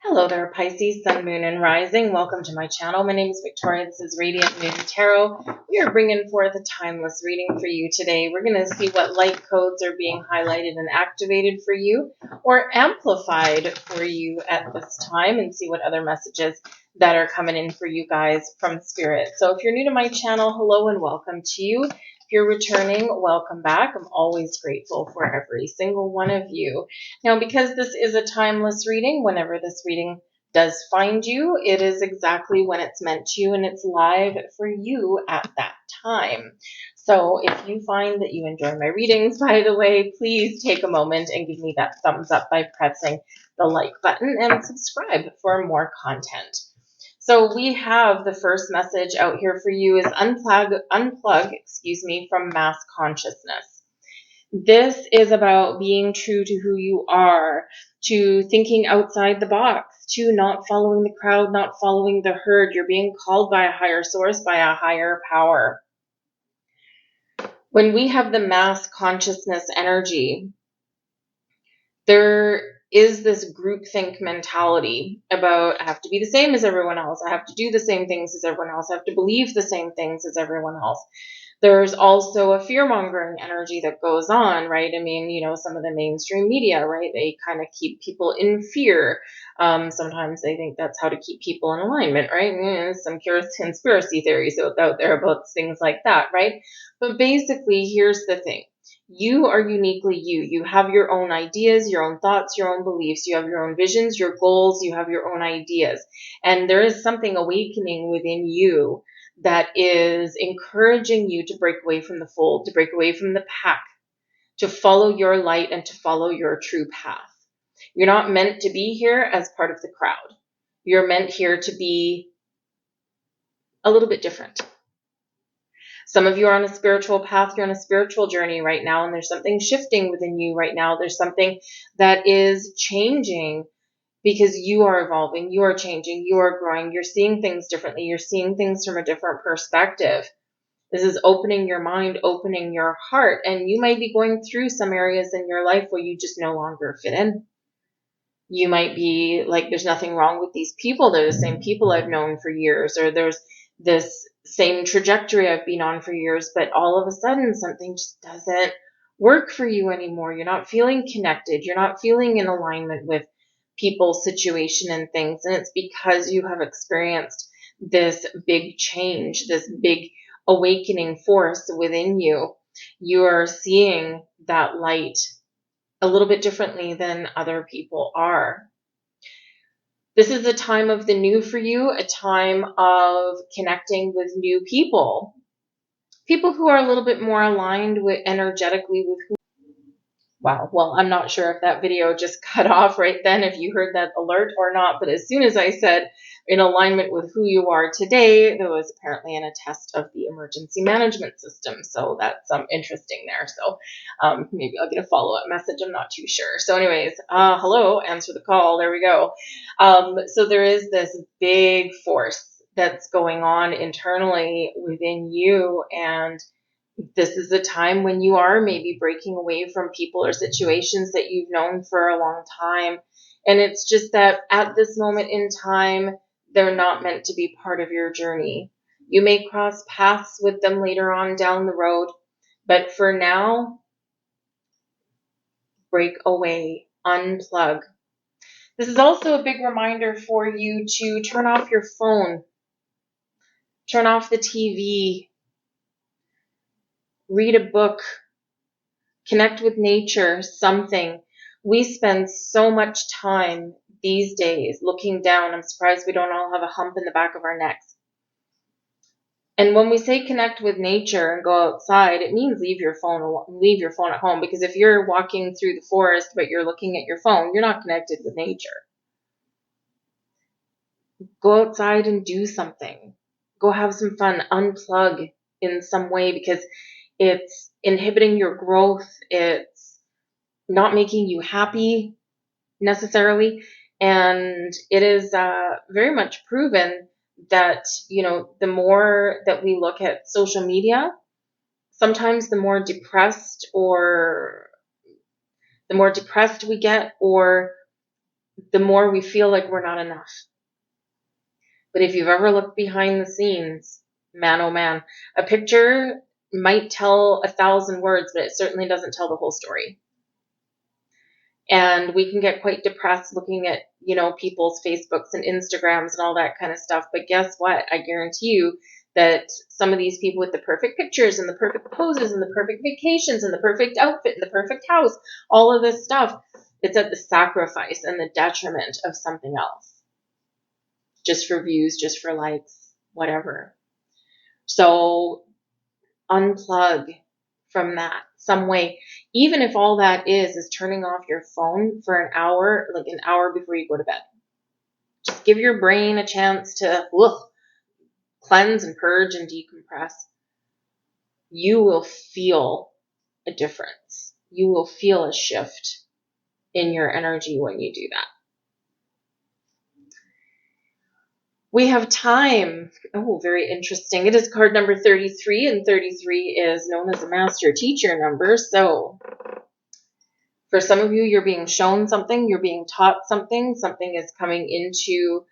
Hello there, Pisces, Sun, Moon, and Rising. Welcome to my channel. My name is Victoria. This is Radiant Moon Tarot. We are bringing forth a timeless reading for you today. We're going to see what light codes are being highlighted and activated for you or amplified for you at this time, and see what other messages that are coming in for you guys from Spirit. So if you're new to my channel, hello and welcome to you. If you're returning, welcome back. I'm always grateful for every single one of you. Now, because this is a timeless reading, whenever this reading does find you, it is exactly when it's meant to you, and it's live for you at that time. So if you find that you enjoy my readings, by the way, please take a moment and give me that thumbs up by pressing the like button and subscribe for more content. So we have the first message out here for you is unplug, from mass consciousness. This is about being true to who you are, to thinking outside the box, to not following the crowd, not following the herd. You're being called by a higher source, by a higher power. When we have the mass consciousness energy, there is this groupthink mentality about I have to be the same as everyone else. I have to do the same things as everyone else. I have to believe the same things as everyone else. There's also a fear-mongering energy that goes on, right? I mean, some of the mainstream media, right? They kind of keep people in fear. Sometimes they think that's how to keep people in alignment, right? Some conspiracy theories out there about things like that, right? But basically, here's the thing. You are uniquely you. You have your own ideas, your own thoughts, your own beliefs. You have your own visions, your goals. You have your own ideas. And there is something awakening within you that is encouraging you to break away from the fold, to break away from the pack, to follow your light and to follow your true path. You're not meant to be here as part of the crowd. You're meant here to be a little bit different. Some of you are on a spiritual path. You're on a spiritual journey right now, and there's something shifting within you right now. There's something that is changing because you are evolving, you are changing, you are growing, you're seeing things differently, you're seeing things from a different perspective. This is opening your mind, opening your heart, and you might be going through some areas in your life where you just no longer fit in. You might be like, there's nothing wrong with these people. They're the same people I've known for years, or there's this same trajectory I've been on for years, but all of a sudden something just doesn't work for you anymore. You're not feeling connected. You're not feeling in alignment with people's situation and things. And it's because you have experienced this big change, this big awakening force within you. You are seeing that light a little bit differently than other people are. This is a time of the new for you, a time of connecting with new people who are a little bit more aligned with energetically with who. Wow. Well, I'm not sure if that video just cut off right then, if you heard that alert or not, but as soon as I said in alignment with who you are today, there was apparently a test of the emergency management system. So that's interesting there. So maybe I'll get a follow-up message. I'm not too sure. So anyways, hello, answer the call. There we go. So there is this big force that's going on internally within you, and this is a time when you are maybe breaking away from people or situations that you've known for a long time. And it's just that at this moment in time, they're not meant to be part of your journey. You may cross paths with them later on down the road, but for now, break away, unplug. This is also a big reminder for you to turn off your phone, turn off the TV, read a book, connect with nature, something. We spend so much time these days looking down. I'm surprised we don't all have a hump in the back of our necks. And when we say connect with nature and go outside, it means leave your phone at home, because if you're walking through the forest but you're looking at your phone, you're not connected with nature. Go outside and do something. Go have some fun. Unplug in some way, because it's inhibiting your growth. It's not making you happy necessarily. And it is very much proven that, the more that we look at social media, sometimes the more depressed we get, or the more we feel like we're not enough. But if you've ever looked behind the scenes, man, oh man, a picture might tell 1,000 words, but it certainly doesn't tell the whole story. And we can get quite depressed looking at, people's Facebooks and Instagrams and all that kind of stuff. But guess what? I guarantee you that some of these people with the perfect pictures and the perfect poses and the perfect vacations and the perfect outfit and the perfect house, all of this stuff, it's at the sacrifice and the detriment of something else. Just for views, just for likes, whatever. So unplug from that some way, even if all that is turning off your phone for an hour, like an hour before you go to bed. Just give your brain a chance to cleanse and purge and decompress. You will feel a difference. You will feel a shift in your energy when you do that. We have time. Oh, very interesting. It is card number 33, and 33 is known as a master teacher number. So for some of you, you're being shown something, you're being taught something, something is coming into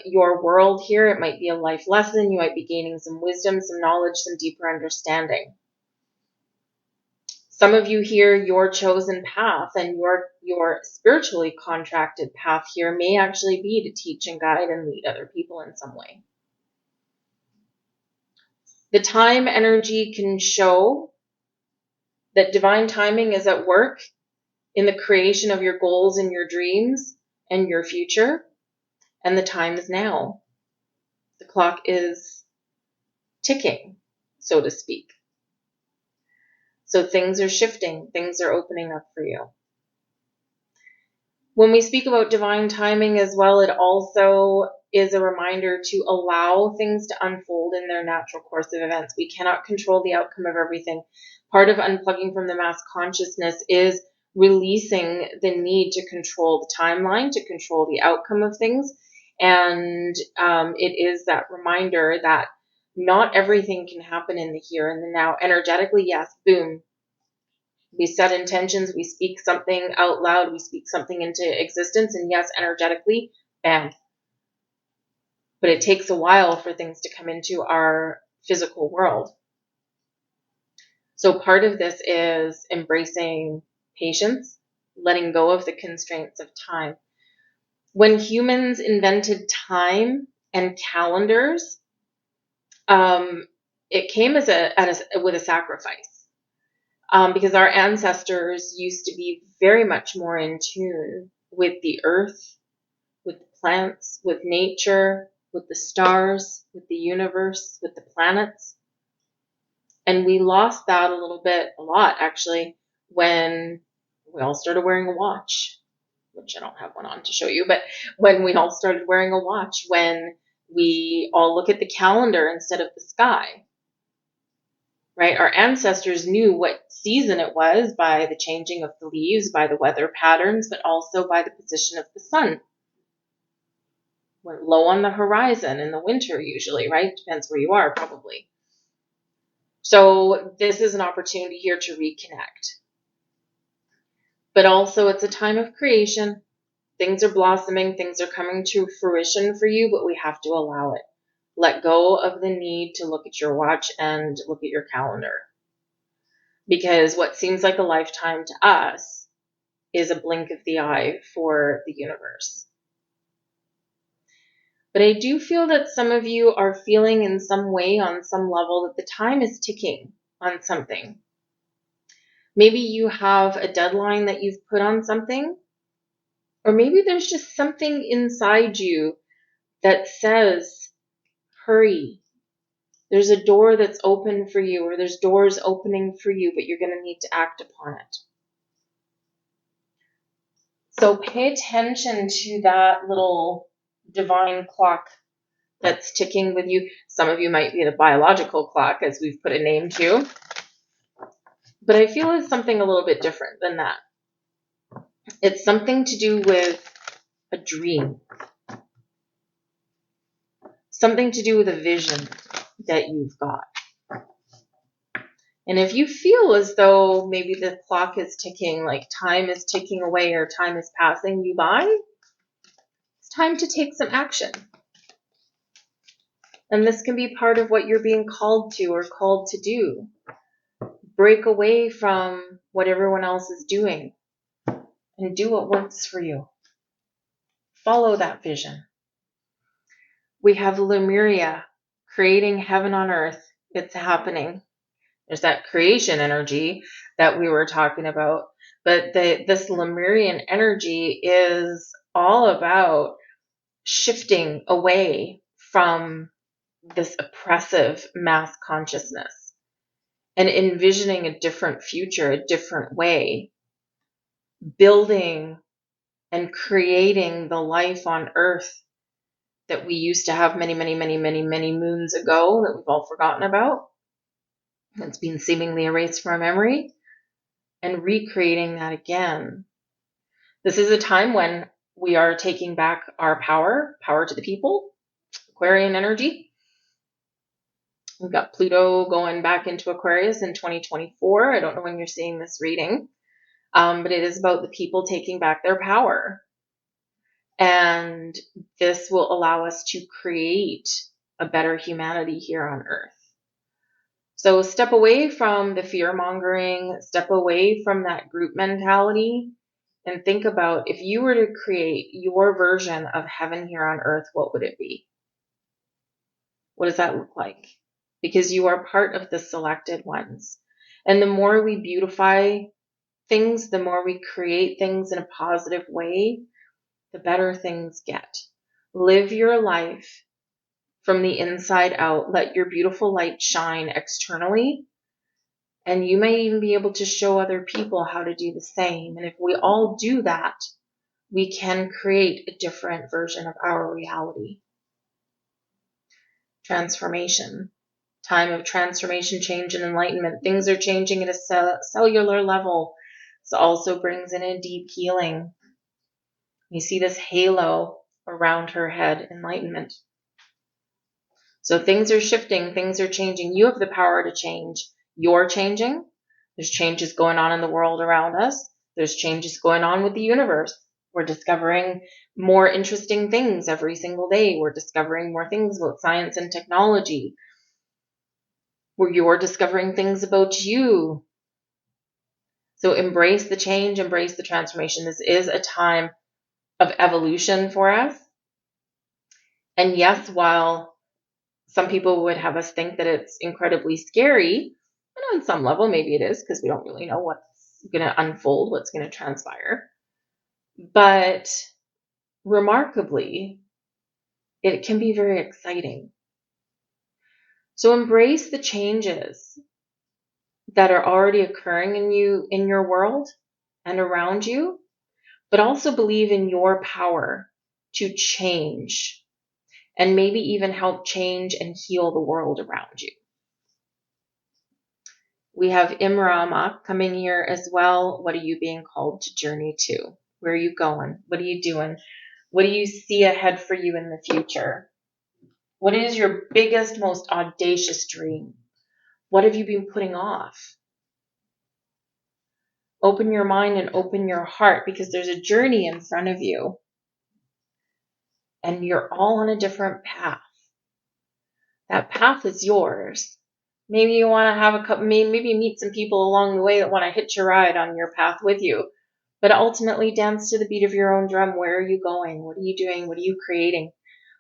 your world here. It might be a life lesson. You might be gaining some wisdom, some knowledge, some deeper understanding. Some of you here, your chosen path and your spiritually contracted path here may actually be to teach and guide and lead other people in some way. The time energy can show that divine timing is at work in the creation of your goals and your dreams and your future. And the time is now. The clock is ticking, so to speak. So things are shifting. Things are opening up for you. When we speak about divine timing as well, it also is a reminder to allow things to unfold in their natural course of events. We cannot control the outcome of everything. Part of unplugging from the mass consciousness is releasing the need to control the timeline, to control the outcome of things. And it is that reminder that not everything can happen in the here and the now. Energetically, yes, boom. We set intentions, we speak something out loud, we speak something into existence, and yes, energetically, bam. But it takes a while for things to come into our physical world. So part of this is embracing patience, letting go of the constraints of time. When humans invented time and calendars, it came with a sacrifice. Because our ancestors used to be very much more in tune with the earth, with the plants, with nature, with the stars, with the universe, with the planets. And we lost that a lot actually, when we all started wearing a watch, which I don't have one on to show you, but when we all started wearing a watch, when we all look at the calendar instead of the sky. Right? Our ancestors knew what season it was by the changing of the leaves, by the weather patterns, but also by the position of the sun. Went low on the horizon in the winter usually, right? Depends where you are, probably. So this is an opportunity here to reconnect. But also it's a time of creation. Things are blossoming, things are coming to fruition for you, but we have to allow it. Let go of the need to look at your watch and look at your calendar. Because what seems like a lifetime to us is a blink of the eye for the universe. But I do feel that some of you are feeling in some way, on some level, that the time is ticking on something. Maybe you have a deadline that you've put on something, or maybe there's just something inside you that says, hurry. There's a door that's open for you, or there's doors opening for you, but you're going to need to act upon it. So pay attention to that little divine clock that's ticking with you. Some of you might be the biological clock, as we've put a name to. But I feel it's something a little bit different than that. It's something to do with a dream. Something to do with a vision that you've got. And if you feel as though maybe the clock is ticking, like time is ticking away or time is passing you by, time to take some action. And this can be part of what you're being called to or called to do. Break away from what everyone else is doing and do what works for you. Follow that vision. We have Lemuria, creating heaven on earth. It's happening. There's that creation energy that we were talking about. But this Lemurian energy is all about shifting away from this oppressive mass consciousness and envisioning a different future, a different way, building and creating the life on earth that we used to have many, many, many, many, many moons ago that we've all forgotten about. It's been seemingly erased from our memory, and recreating that again. This is a time when we are taking back our power to the people, Aquarian energy. We've got Pluto going back into Aquarius in 2024. I don't know when you're seeing this reading, but it is about the people taking back their power. And this will allow us to create a better humanity here on earth. So step away from the fear-mongering, step away from that group mentality, and think about, if you were to create your version of heaven here on earth, what would it be? What does that look like? Because you are part of the selected ones. And the more we beautify things, the more we create things in a positive way, the better things get. Live your life from the inside out. Let your beautiful light shine externally. And you may even be able to show other people how to do the same. And if we all do that, we can create a different version of our reality. Transformation. Time of transformation, change, and enlightenment. Things are changing at a cellular level. This also brings in a deep healing. You see this halo around her head, enlightenment. So things are shifting, things are changing. You have the power to change. You're changing. There's changes going on in the world around us. There's changes going on with the universe. We're discovering more interesting things every single day. We're discovering more things about science and technology. Where you're discovering things about you. So embrace the change, embrace the transformation. This is a time of evolution for us. And yes, while some people would have us think that it's incredibly scary, and on some level maybe it is, because we don't really know what's going to unfold, what's going to transpire. But remarkably, it can be very exciting. So embrace the changes that are already occurring in your world and around you, but also believe in your power to change and maybe even help change and heal the world around you. We have Imrama coming here as well. What are you being called to journey to? Where are you going? What are you doing? What do you see ahead for you in the future? What is your biggest, most audacious dream? What have you been putting off? Open your mind and open your heart, because there's a journey in front of you. And you're all on a different path. That path is yours. Maybe you want to have a couple, maybe meet some people along the way that want to hitch a ride on your path with you. But ultimately dance to the beat of your own drum. Where are you going? What are you doing? What are you creating?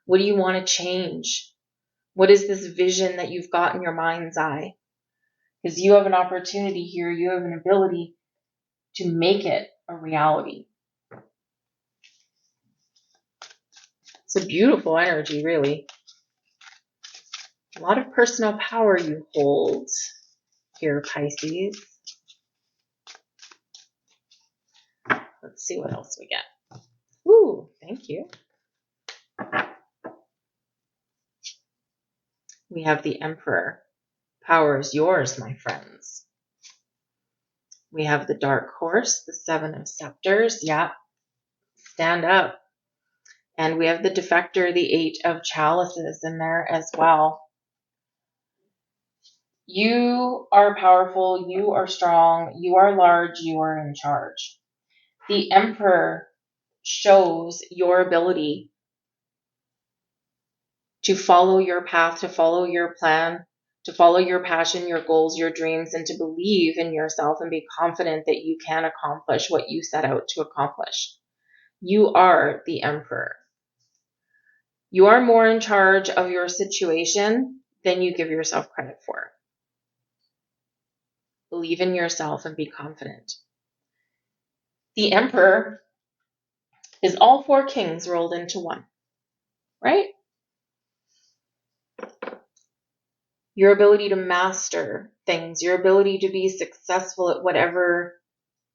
What do you want to change? What is this vision that you've got in your mind's eye? Because you have an opportunity here. You have an ability to make it a reality. It's a beautiful energy, really. A lot of personal power you hold here, Pisces. Let's see what else we get. Ooh, thank you. We have the Emperor. Power is yours, my friends. We have the Dark Horse, the Seven of Scepters. Yeah, stand up. And we have the Defector, the Eight of Chalices in there as well. You are powerful. You are strong. You are large. You are in charge. The Emperor shows your ability to follow your path, to follow your plan, to follow your passion, your goals, your dreams, and to believe in yourself and be confident that you can accomplish what you set out to accomplish. You are the emperor. You are more in charge of your situation than you give yourself credit for. Believe in yourself and be confident. The emperor is all four kings rolled into one, right? Your ability to master things, your ability to be successful at whatever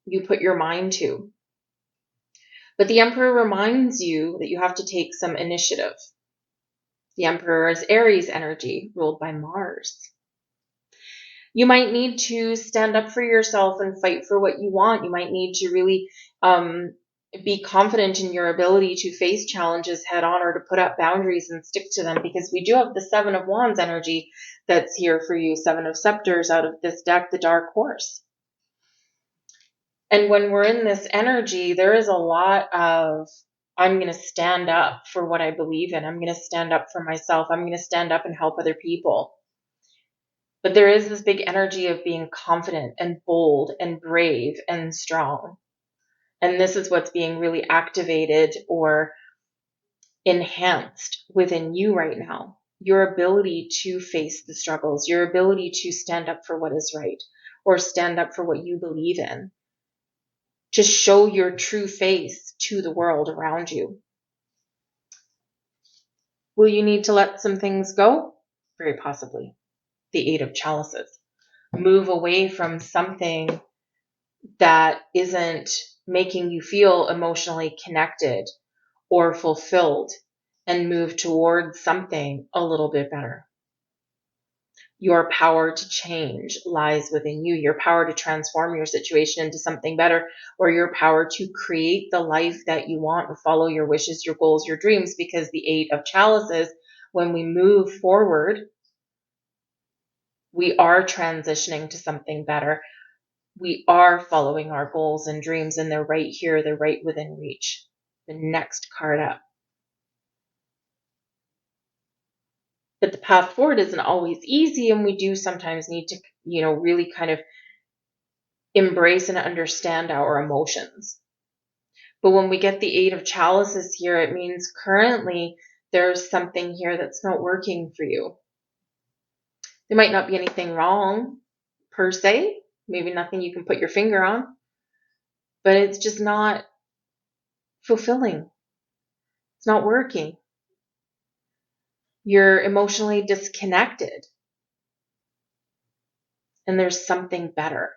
you put your mind to. But the emperor reminds you that you have to take some initiative. The emperor is Aries energy, ruled by Mars. You might need to stand up for yourself and fight for what you want. You might need to really be confident in your ability to face challenges head on or to put up boundaries and stick to them, because we do have the Seven of Wands energy that's here for you, Seven of Scepters out of this deck, the Dark Horse. And when we're in this energy, there is a lot of, I'm going to stand up for what I believe in. I'm going to stand up for myself. I'm going to stand up and help other people. But there is this big energy of being confident and bold and brave and strong. And this is what's being really activated or enhanced within you right now. Your ability to face the struggles, your ability to stand up for what is right or stand up for what you believe in, to show your true face to the world around you. Will you need to let some things go? Very possibly. The Eight of Chalices. Move away from something that isn't making you feel emotionally connected or fulfilled and move towards something a little bit better. Your power to change lies within you. Your power to transform your situation into something better, or your power to create the life that you want and follow your wishes, your goals, your dreams, because the Eight of Chalices, when we move forward, we are transitioning to something better. We are following our goals and dreams, and they're right here. They're right within reach. The next card up. But the path forward isn't always easy, and we do sometimes need to, really kind of embrace and understand our emotions. But when we get the Eight of Chalices here, it means currently there's something here that's not working for you. There might not be anything wrong per se, maybe nothing you can put your finger on, but it's just not fulfilling. It's not working. You're emotionally disconnected. And there's something better.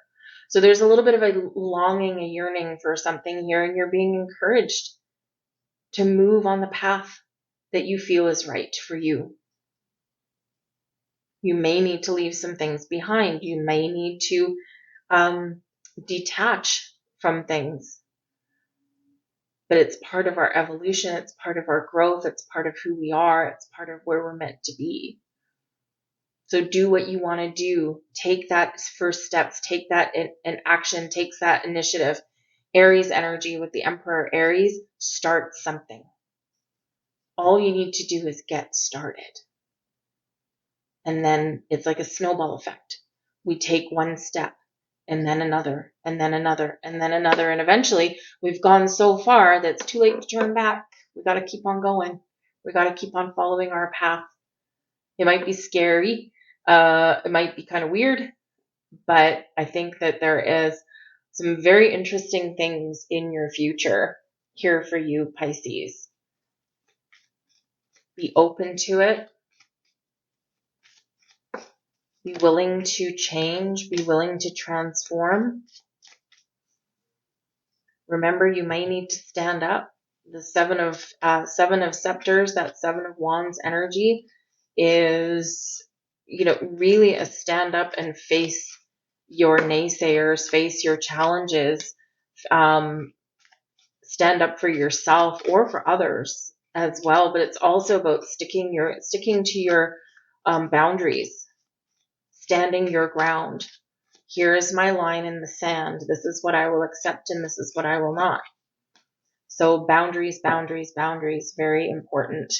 So there's a little bit of a longing, a yearning for something here, and you're being encouraged to move on the path that you feel is right for you. You may need to leave some things behind. You may need to detach from things. But it's part of our evolution. It's part of our growth. It's part of who we are. It's part of where we're meant to be. So do what you want to do. Take that first steps. Take that in action. Take that initiative. Aries energy with the Emperor. Aries, start something. All you need to do is get started. And then it's like a snowball effect. We take one step and then another and then another and then another. And eventually we've gone so far that it's too late to turn back. We got to keep on going. We got to keep on following our path. It might be scary. It might be kind of weird, but I think that there is some very interesting things in your future here for you, Pisces. Be open to it. Be willing to change. Be willing to transform. Remember, you may need to stand up. The Seven of Scepters, that Seven of Wands energy is, really a stand up and face your naysayers, face your challenges, stand up for yourself or for others as well. But it's also about sticking to your boundaries, standing your ground. Here is my line in the sand. This is what I will accept and this is what I will not. So boundaries, boundaries, boundaries, very important.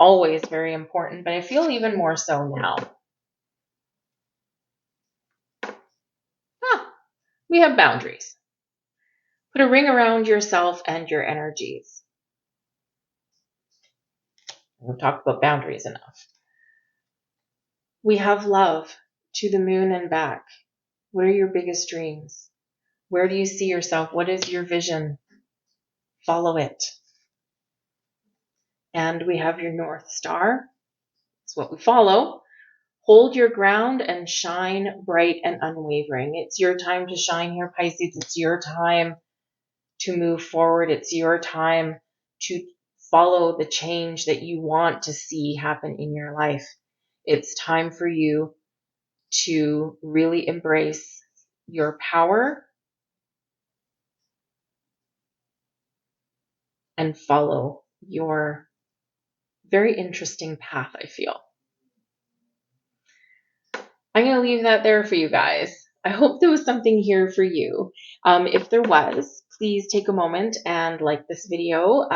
always very important, but I feel even more so now. We have boundaries. Put a ring around yourself and your energies. We've talked about boundaries enough. We have love, to the moon and back. What are your biggest dreams? Where do you see yourself? What is your vision? Follow it. And we have your North Star. It's what we follow. Hold your ground and shine bright and unwavering. It's your time to shine here, Pisces. It's your time to move forward. It's your time to follow the change that you want to see happen in your life. It's time for you to really embrace your power and follow your very interesting path, I feel. I'm going to leave that there for you guys. I hope there was something here for you. If there was, please take a moment and like this video.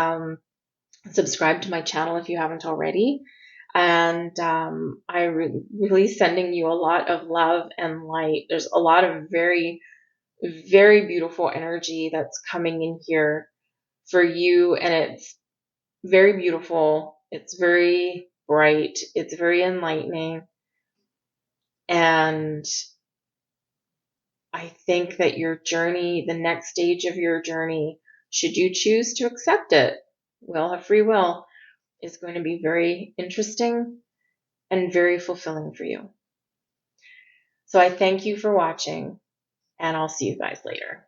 Subscribe to my channel if you haven't already. And I'm really sending you a lot of love and light. There's a lot of very, very beautiful energy that's coming in here for you. And it's very beautiful. It's very bright. It's very enlightening. And I think that your journey, the next stage of your journey, should you choose to accept it, we all have free will, is going to be very interesting and very fulfilling for you. So I thank you for watching, and I'll see you guys later.